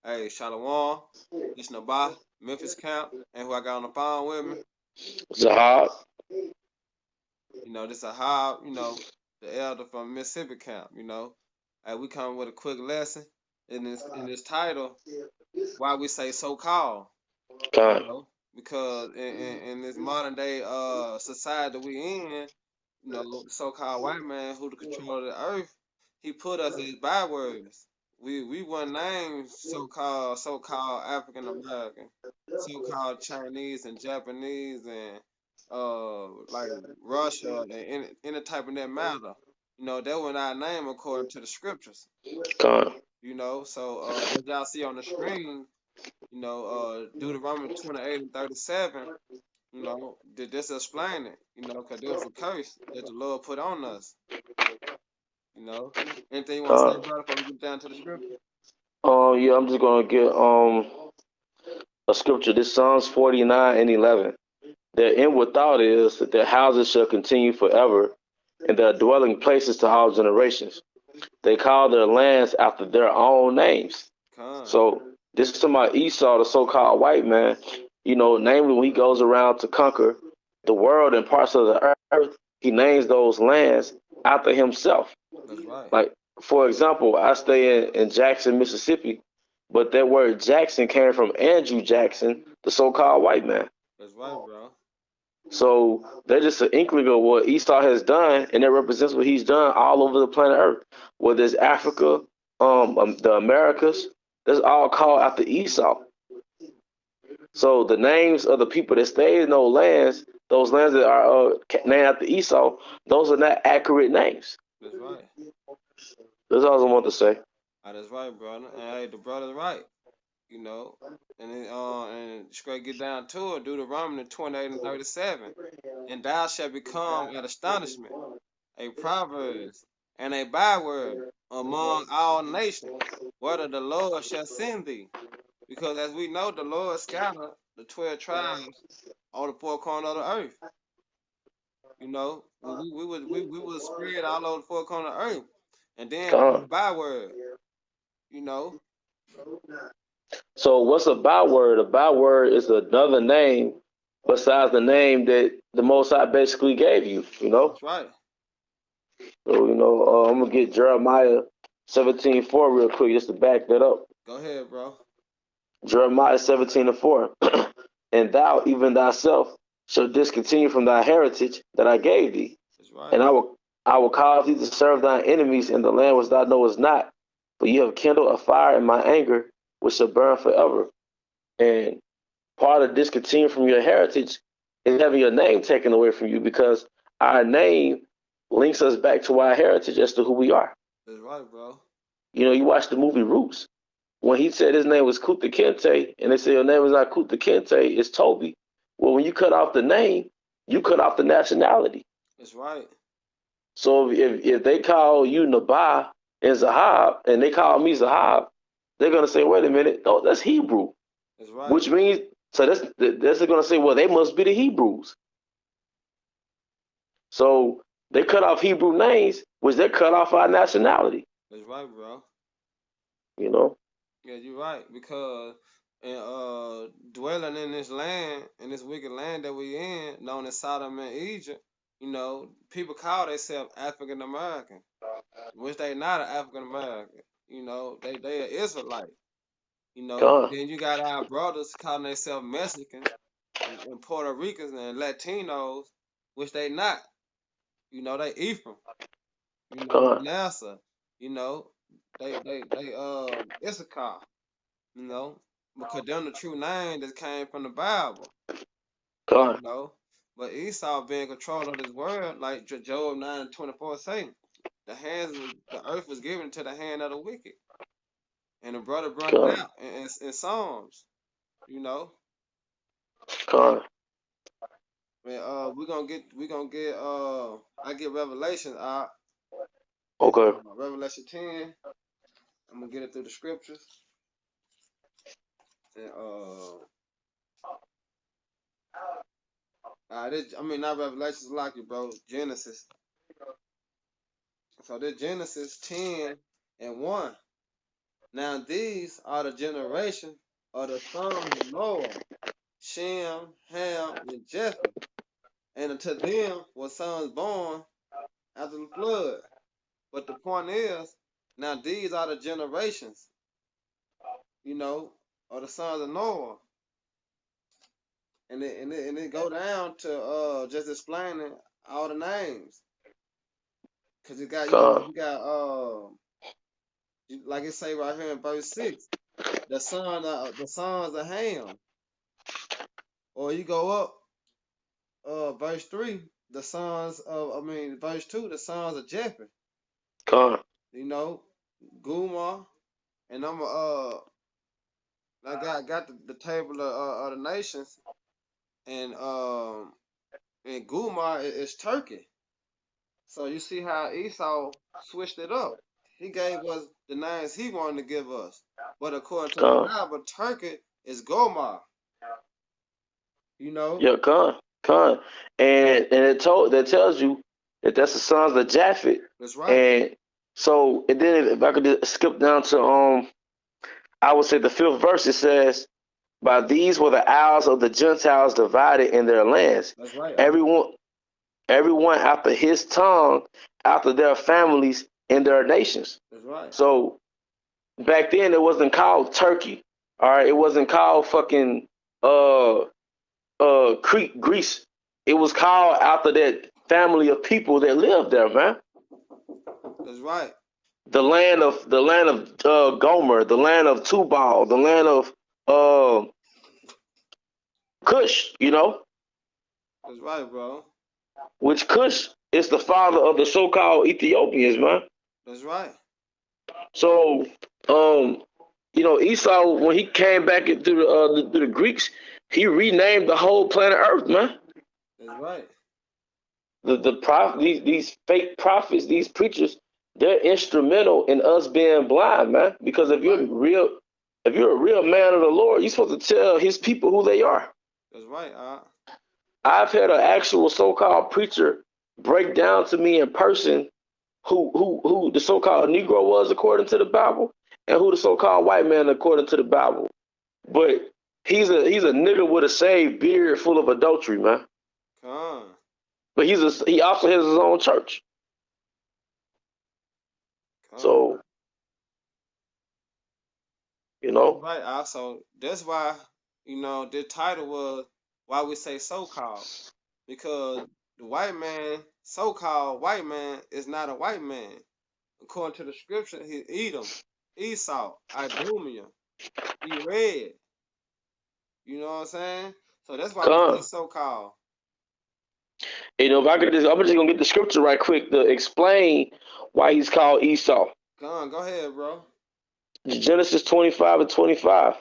Hey, Shalom, this Nabah, Memphis camp, and who I got on the phone with me. Zahab. This a Ahab, the elder from Mississippi camp, Hey, we come with a quick lesson in this title, why we say so called, Con. because in this modern day society that we in, the so-called white man who the control of the earth, he put us as bywords. We weren't named so-called African American, so-called Chinese and Japanese and like Russia and any type of that matter. That was our name according to the scriptures. Con. So as y'all see on the screen, Deuteronomy 28 and 37, did this explain it, because there was a curse that the Lord put on us, you know. Anything you want to say, Con. brother, before we get down to the scripture? Yeah, I'm just gonna get a scripture. This Psalms 49:11. Their inward thought is that their houses shall continue forever, and their dwelling places to all generations. They call their lands after their own names. Con, So this is to my Esau, the so-called white man. Namely when he goes around to conquer the world and parts of the earth, he names those lands after himself. that's right. Like, for example, I stay in Jackson, Mississippi, but that word Jackson came from Andrew Jackson, the so-called white man. That's right, bro. So they're just an inkling of what Esau has done, and it represents what he's done all over the planet Earth. Whether it's Africa, the Americas, that's all called after Esau. So the names of the people that stay in those lands that are named after Esau, those are not accurate names. That's right. That's all I want to say. That's right, brother. And hey, the brother's right, you know. And straight get down to it, Deuteronomy 28 and 37. And thou shalt become an astonishment, a proverb, and a byword among all nations, whether the Lord shall send thee. Because as we know, the Lord scattered the 12 tribes on the four corners of the earth. We would spread all over the four corners of the earth. And then Come put a on. byword, you know. So what's a byword? A byword is another name besides the name that the Most High basically gave you. That's right. So I'm gonna get Jeremiah 17:4 real quick just to back that up. Go ahead, bro. Jeremiah 17:4. And thou, even thyself, shalt discontinue from thy heritage that I gave thee, That's right. and I will cause thee to serve thine enemies in the land which thou knowest not. For you have kindled a fire in my anger, which shall burn forever. And part of discontinuing from your heritage is having your name taken away from you because our name links us back to our heritage as to who we are. That's right, bro. You watch the movie Roots. When he said his name was Kuta Kente, and they say your name is not Kuta Kente, it's Toby. Well, when you cut off the name, you cut off the nationality. That's right. So if they call you Nabah and Zahab, and they call me Zahab, they're gonna say, wait a minute, no, that's Hebrew, That's right. which means so that's gonna say, well, they must be the Hebrews. So they cut off Hebrew names, which they cut off our nationality. That's right, bro. You know, Yeah, you're right. Because dwelling in this land, in this wicked land that we in, known as Sodom and Egypt, people call themselves African American, which they not an African American. They are Israelite. God, Then you got our brothers calling themselves Mexicans and Puerto Ricans and Latinos, which they not. They Ephraim. God, Manasseh. You know, they Issachar. You know, because them the true name that came from the Bible. You God, know, but Esau being in control of this world, like Job 9:24 say, the earth was given to the hand of the wicked, and the brother brought it God, out in Psalms. You know, God. and we gonna get I get Revelation in Okay. Revelation 10. I'm gonna get it through the scriptures and I mean not Revelations like it, bro. Genesis. So this Genesis 10 and 1. Now these are the generation of the sons of Noah, Shem, Ham, and Japheth. And unto them were sons born after the flood. But the point is, now these are the generations, you know, of the sons of Noah. And it go down to just explaining all the names. Cause Con, you got like it say right here in verse 6, the sons of Ham. Or you go up verse 3, verse 2, the sons of Japheth. con, You know, Guma, and I got the table of the nations, and Guma is Turkey. So you see how Esau switched it up. He gave us the names he wanted to give us, but according to the con. Bible, Turkey is Gomar. You know, Yeah, con. And that tells you that that's the sons of Japhet. that's right. And so, and then if I could just skip down to I would say the fifth verse, it says, by these were the isles of the Gentiles divided in their lands. That's right. Everyone everyone after his tongue, after their families and their nations. That's right. So back then it wasn't called Turkey. All right, it wasn't called fucking uh Crete, Greece. It was called after that family of people that lived there, man. That's right. The land of Gomer, the land of Tubal, the land of uh, Cush, That's right, bro. which Cush is the father of the so-called Ethiopians, man. That's right. So, Esau, when he came back into the Greeks, he renamed the whole planet Earth, man. That's right. These fake prophets, these preachers, they're instrumental in us being blind, man. Because That's right. if you're a real man of the Lord, you're supposed to tell His people who they are. That's right. I've had an actual so-called preacher break down to me in person who the so-called Negro was according to the Bible, and who the so-called white man according to the Bible. But he's a nigga with a shaved beard full of adultery, man. Con. But he also has his own church. Con. So, you know, Right. Also, that's why the title was why we say so-called, because the white man, so-called white man, is not a white man. According to the scripture, he Edom, Esau, Idumea, he red. You know what I'm saying? So that's why we say come. so-called. If I could I'm just gonna get the scripture right quick to explain why he's called Esau. Con, go ahead, bro. Genesis 25 and 25.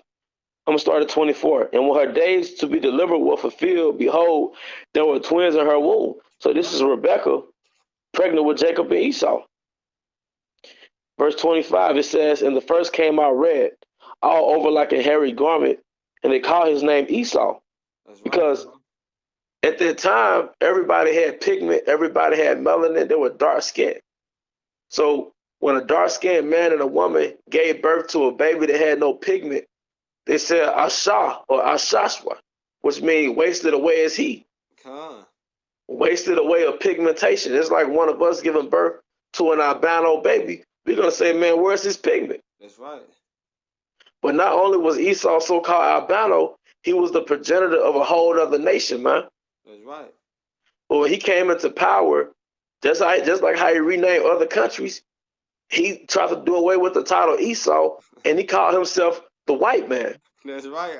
I'm gonna start at 24. And when her days to be delivered were fulfilled, behold, there were twins in her womb. So this is Rebecca pregnant with Jacob and Esau. Verse 25, it says, and the first came out red, all over like a hairy garment, and they called his name Esau. That's right, Because bro. at that time, everybody had pigment, everybody had melanin, they were dark skinned. So when a dark skinned man and a woman gave birth to a baby that had no pigment, they said Asha or Ashashwa, which means wasted away is he. Con. Wasted away of pigmentation. It's like one of us giving birth to an albino baby. We're going to say, man, where's his pigment? That's right. But not only was Esau so-called albino, he was the progenitor of a whole other nation, man. That's right. But when he came into power, just like how he renamed other countries, he tried to do away with the title Esau, and he called himself the white man. That's right.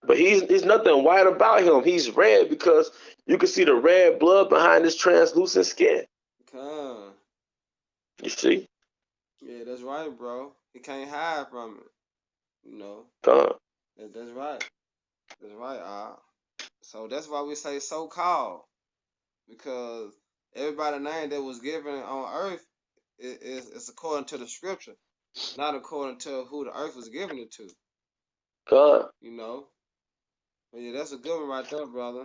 But he's nothing white about him. He's red because you can see the red blood behind his translucent skin. Con. You see? Yeah, that's right, bro. He can't hide from it. Con. That's right. That's right. So that's why we say so-called, because everybody name that was given on earth is according to the scripture, not according to who the earth was given it to. Con. But yeah, that's a good one right there, brother.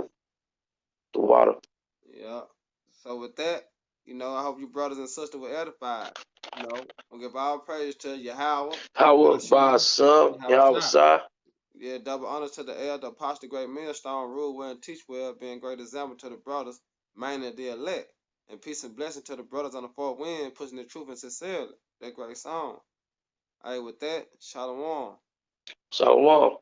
The water. Yeah. So with that, You know, I hope you brothers and sisters were edified. You know, we'll give all praise to Yahweh, Power by Yahshua, some, and Yahweh Yahushua. Shai. Yeah, double honor to the elder, apostle, great millstone, rule well and teach well, being great example to the brothers, mainly the elect. And peace and blessing to the brothers on the fourth wind, pushing the truth and sincerely. That great song. Hey, with that, shalom. Shalom.